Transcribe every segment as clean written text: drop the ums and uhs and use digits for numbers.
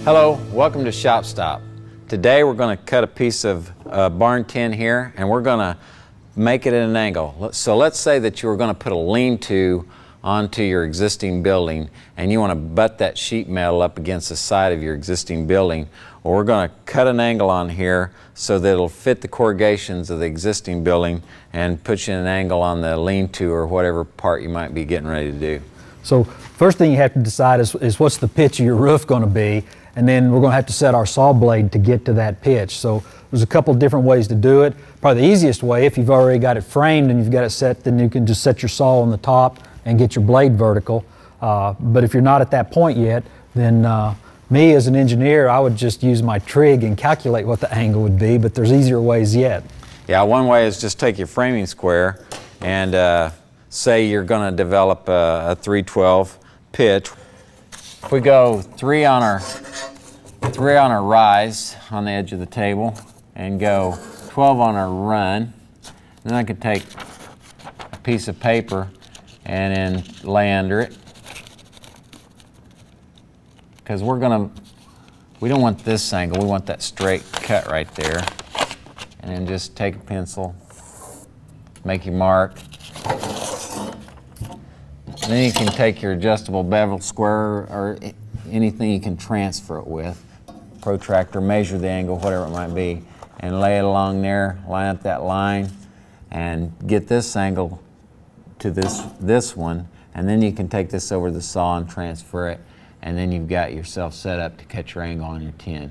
Hello, welcome to Shop Stop. Today we're going to cut a piece of barn tin here and we're going to make it at an angle. So let's say that you were going to put a lean-to onto your existing building and you want to butt that sheet metal up against the side of your existing building. Well, we're going to cut an angle on here so that it'll fit the corrugations of the existing building and put you in an angle on the lean-to or whatever part you might be getting ready to do. So first thing you have to decide is what's the pitch of your roof going to be, and then we're going to have to set our saw blade to get to that pitch. So there's a couple different ways to do it. Probably the easiest way, if you've already got it framed and you've got it set, then you can just set your saw on the top and get your blade vertical. But if you're not at that point yet, then me as an engineer, I would just use my trig and calculate what the angle would be, but there's easier ways yet. Yeah, one way is just take your framing square and say you're going to develop a 312 pitch. If we go 3 on our rise on the edge of the table and go 12 on our run, then I could take a piece of paper and then lay under it, because we don't want this angle, we want that straight cut right there. And then just take a pencil, make your mark. And then you can take your adjustable bevel square or anything you can transfer it with, protractor, measure the angle, whatever it might be, and lay it along there, line up that line, and get this angle to this one, and then you can take this over the saw and transfer it, and then you've got yourself set up to cut your angle on your tin.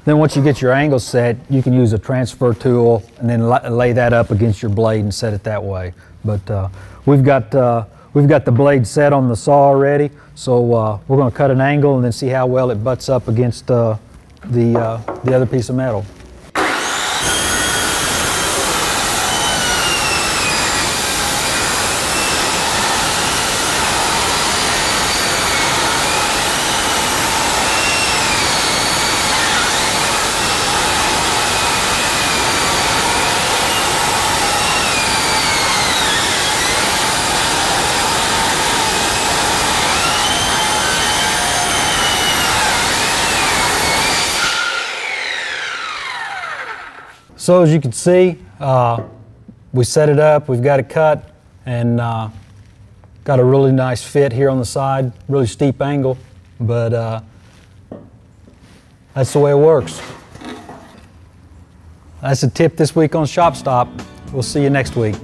Then once you get your angle set, you can use a transfer tool and then lay that up against your blade and set it that way. But we've got the blade set on the saw already, so we're going to cut an angle and then see how well it butts up against the other piece of metal. So as you can see, we set it up, we've got it cut, and got a really nice fit here on the side, really steep angle, but that's the way it works. That's a tip this week on Shop Stop. We'll see you next week.